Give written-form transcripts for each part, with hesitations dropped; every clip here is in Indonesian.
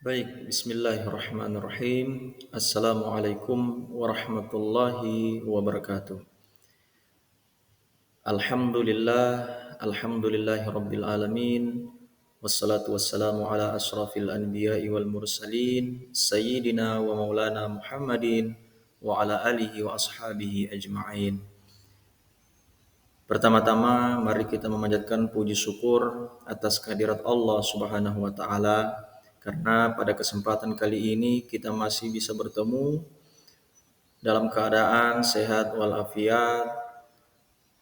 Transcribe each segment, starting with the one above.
Baik, bismillahirrahmanirrahim. Assalamualaikum warahmatullahi wabarakatuh. Alhamdulillah, alhamdulillahi rabbil alamin. Wassalatu wassalamu ala asrafil anbiya'i wal mursalin, sayyidina wa maulana Muhammadin wa ala alihi wa ashabihi ajma'in. Pertama-tama mari kita memanjatkan puji syukur atas kehadirat Allah Subhanahu wa taala karena pada kesempatan kali ini kita masih bisa bertemu dalam keadaan sehat walafiat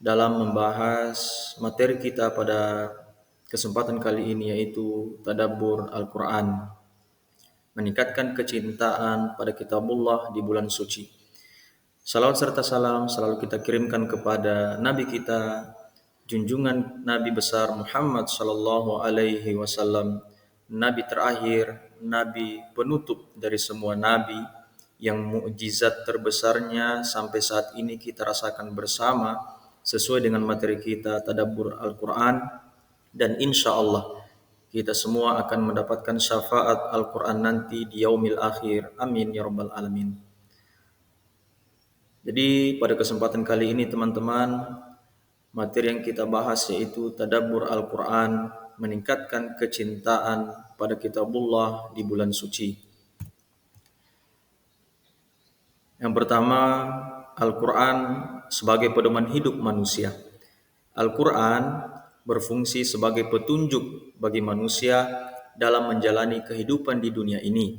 dalam membahas materi kita pada kesempatan kali ini yaitu tadabbur Al-Qur'an, meningkatkan kecintaan pada kitabullah di bulan suci. Salawat serta salam selalu kita kirimkan kepada Nabi kita, junjungan Nabi besar Muhammad sallallahu alaihi wasallam, Nabi terakhir, Nabi penutup dari semua Nabi, yang mukjizat terbesarnya sampai saat ini kita rasakan bersama sesuai dengan materi kita tadabbur Al-Quran, dan insya Allah kita semua akan mendapatkan syafaat Al-Quran nanti di yaumil akhir. Amin ya rabbal alamin. Jadi pada kesempatan kali ini teman-teman, materi yang kita bahas yaitu tadabbur Al-Quran, meningkatkan kecintaan pada kitabullah di bulan suci. Yang pertama, Al-Quran sebagai pedoman hidup manusia. Al-Quran berfungsi sebagai petunjuk bagi manusia dalam menjalani kehidupan di dunia ini.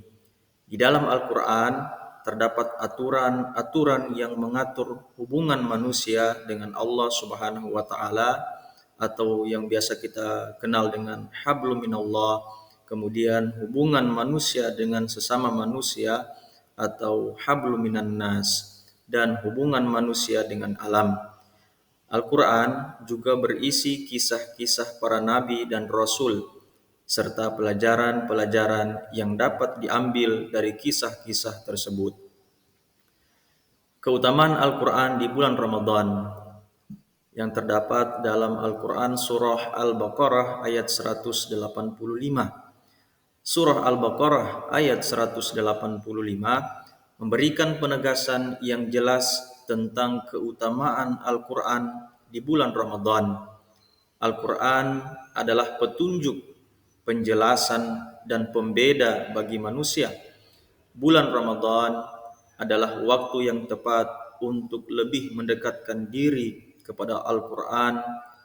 Di dalam Al-Quran terdapat aturan-aturan yang mengatur hubungan manusia dengan Allah Subhanahu wa taala, atau yang biasa kita kenal dengan hablum minallah, kemudian hubungan manusia dengan sesama manusia atau hablum minan nas, dan hubungan manusia dengan alam. Al-Quran juga berisi kisah-kisah para nabi dan rasul, serta pelajaran-pelajaran yang dapat diambil dari kisah-kisah tersebut. Keutamaan Al-Quran di bulan Ramadan yang terdapat dalam Al-Quran surah Al-Baqarah ayat 185. Surah Al-Baqarah ayat 185 memberikan penegasan yang jelas tentang keutamaan Al-Quran di bulan Ramadan. Al-Quran adalah petunjuk, penjelasan, dan pembeda bagi manusia. Bulan Ramadan adalah waktu yang tepat untuk lebih mendekatkan diri kepada Al-Quran,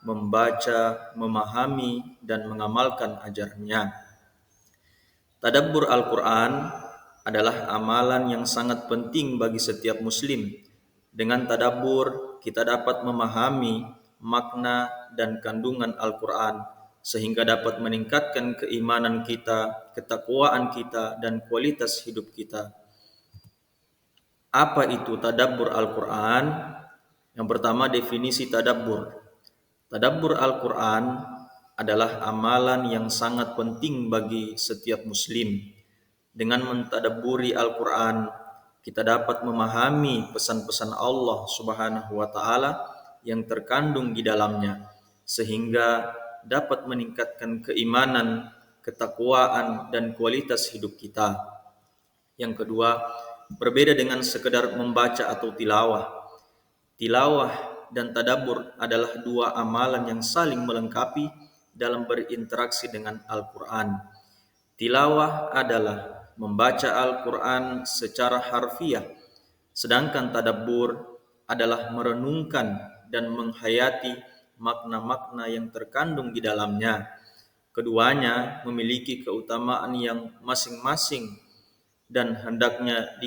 membaca, memahami, dan mengamalkan ajarannya. Tadabbur Al-Quran adalah amalan yang sangat penting bagi setiap muslim. Dengan tadabbur, kita dapat memahami makna dan kandungan Al-Quran, sehingga dapat meningkatkan keimanan kita, ketakwaan kita, dan kualitas hidup kita. Apa itu tadabbur Al-Quran? Yang pertama, definisi tadabbur. Tadabbur Al-Quran adalah amalan yang sangat penting bagi setiap muslim. Dengan mentadabburi Al-Quran, kita dapat memahami pesan-pesan Allah Subhanahu wa taala yang terkandung di dalamnya, sehingga dapat meningkatkan keimanan, ketakwaan, dan kualitas hidup kita. Yang kedua, berbeda dengan sekedar membaca atau tilawah. Tilawah dan tadabbur adalah dua amalan yang saling melengkapi dalam berinteraksi dengan Al-Quran. Tilawah adalah membaca Al-Quran secara harfiah, sedangkan tadabbur adalah merenungkan dan menghayati makna-makna yang terkandung di dalamnya. Keduanya memiliki keutamaan yang masing-masing dan hendaknya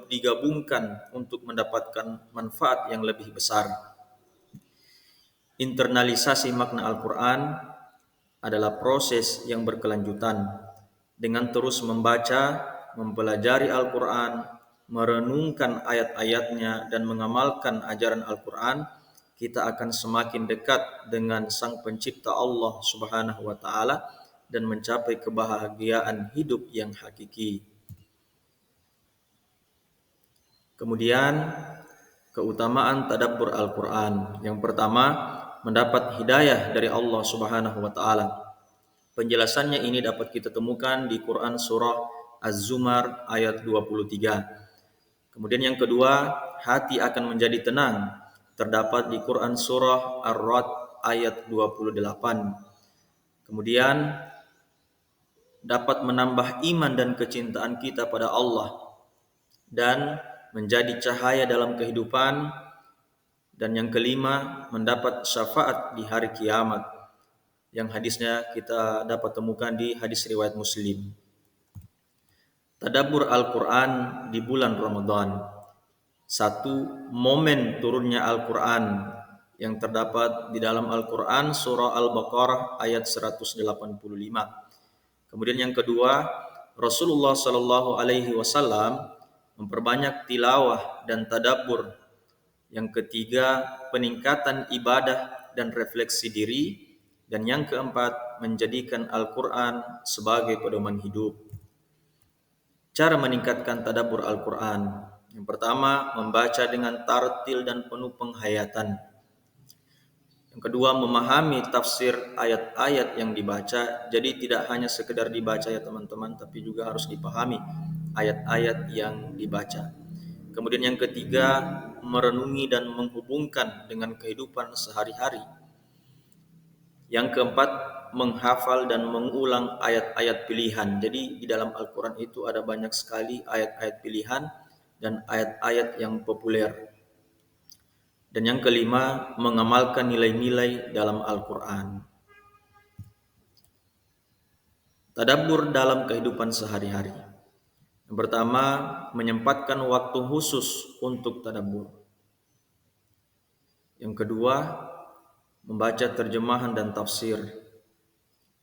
digabungkan untuk mendapatkan manfaat yang lebih besar. Internalisasi makna Al-Quran adalah proses yang berkelanjutan. Dengan terus membaca, mempelajari Al-Quran, merenungkan ayat-ayatnya, dan mengamalkan ajaran Al-Quran, kita akan semakin dekat dengan Sang Pencipta Allah Subhanahu wa taala dan mencapai kebahagiaan hidup yang hakiki. Kemudian, keutamaan tadabbur Al-Quran. Yang pertama, mendapat hidayah dari Allah Subhanahu wa taala. Penjelasannya ini dapat kita temukan di Quran surah Az-Zumar ayat 23. Kemudian yang kedua, hati akan menjadi tenang, terdapat di Quran surah Ar-Ra'd ayat 28. Kemudian dapat menambah iman dan kecintaan kita pada Allah dan menjadi cahaya dalam kehidupan. Dan yang kelima, mendapat syafaat di hari kiamat, yang hadisnya kita dapat temukan di hadis riwayat Muslim. Tadabbur Al-Quran di bulan Ramadan. Satu, momen turunnya Al-Quran yang terdapat di dalam Al-Quran surah Al-Baqarah ayat 185. Kemudian yang kedua, Rasulullah Shallallahu Alaihi Wasallam memperbanyak tilawah dan tadabbur. Yang ketiga, peningkatan ibadah dan refleksi diri. Dan yang keempat, menjadikan Al-Quran sebagai pedoman hidup. Cara meningkatkan tadabbur Al-Quran. Yang pertama, membaca dengan tartil dan penuh penghayatan. Yang kedua, memahami tafsir ayat-ayat yang dibaca. Jadi tidak hanya sekedar dibaca ya teman-teman, tapi juga harus dipahami ayat-ayat yang dibaca. Kemudian yang ketiga, merenungi dan menghubungkan dengan kehidupan sehari-hari. Yang keempat, menghafal dan mengulang ayat-ayat pilihan. Jadi di dalam Al-Quran itu ada banyak sekali ayat-ayat pilihan dan ayat-ayat yang populer. Dan yang kelima, mengamalkan nilai-nilai dalam Al-Quran. Tadabbur dalam kehidupan sehari-hari. Yang pertama, menyempatkan waktu khusus untuk tadabbur. Yang kedua, membaca terjemahan dan tafsir.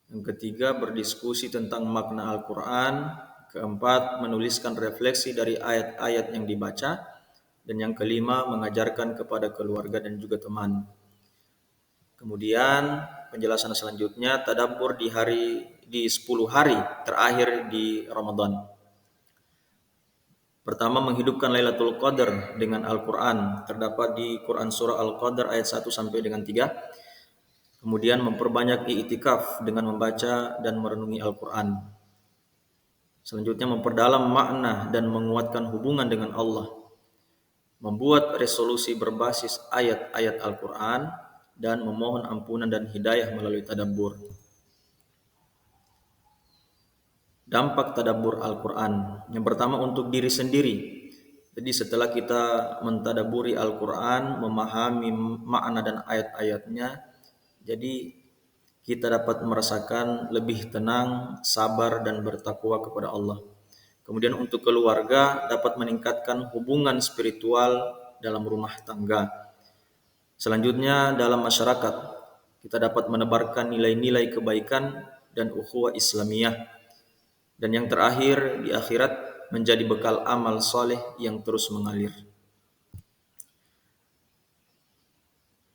Yang ketiga, berdiskusi tentang makna Al-Quran. Keempat, menuliskan refleksi dari ayat-ayat yang dibaca. Dan yang kelima, mengajarkan kepada keluarga dan juga teman. Kemudian penjelasan selanjutnya, tadabbur di 10 hari terakhir di Ramadan. Pertama, menghidupkan Lailatul Qadar dengan Al-Quran. Terdapat di Quran surah Al-Qadar ayat 1 sampai dengan 3. Kemudian memperbanyak i'tikaf dengan membaca dan merenungi Al-Quran. Selanjutnya, memperdalam makna dan menguatkan hubungan dengan Allah. Membuat resolusi berbasis ayat-ayat Al-Quran dan memohon ampunan dan hidayah melalui tadabbur. Dampak tadabbur Al-Quran. Yang pertama, untuk diri sendiri. Jadi setelah kita mentadabburi Al-Quran, memahami makna dan ayat-ayatnya, jadi kita dapat merasakan lebih tenang, sabar dan bertakwa kepada Allah. Kemudian untuk keluarga, dapat meningkatkan hubungan spiritual dalam rumah tangga. Selanjutnya dalam masyarakat, kita dapat menebarkan nilai-nilai kebaikan dan ukhuwah Islamiyah. Dan yang terakhir, di akhirat menjadi bekal amal soleh yang terus mengalir.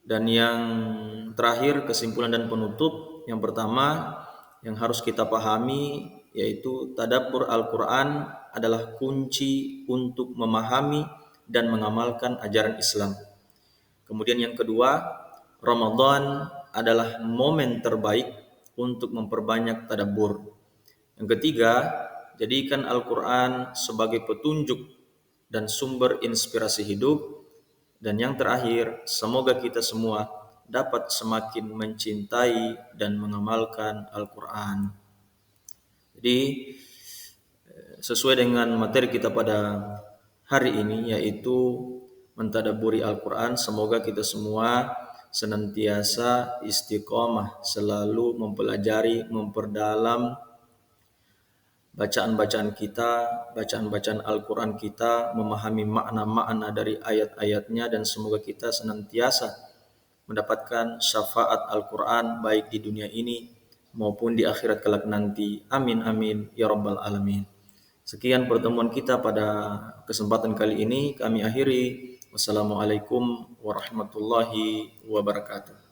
Dan yang terakhir, kesimpulan dan penutup. Yang pertama yang harus kita pahami yaitu tadabbur Al-Quran adalah kunci untuk memahami dan mengamalkan ajaran Islam. Kemudian yang kedua, Ramadan adalah momen terbaik untuk memperbanyak tadabbur. Yang ketiga, jadikan Al-Quran sebagai petunjuk dan sumber inspirasi hidup. Dan yang terakhir, semoga kita semua dapat semakin mencintai dan mengamalkan Al-Quran. Jadi sesuai dengan materi kita pada hari ini yaitu mentadabburi Al-Quran, semoga kita semua senantiasa istiqomah, selalu mempelajari, memperdalam bacaan-bacaan kita, bacaan-bacaan Al-Quran kita, memahami makna-makna dari ayat-ayatnya, dan semoga kita senantiasa mendapatkan syafaat Al-Quran baik di dunia ini maupun di akhirat kelak nanti. Amin amin ya rabbal alamin. Sekian pertemuan kita pada kesempatan kali ini, kami akhiri. Wassalamualaikum warahmatullahi wabarakatuh.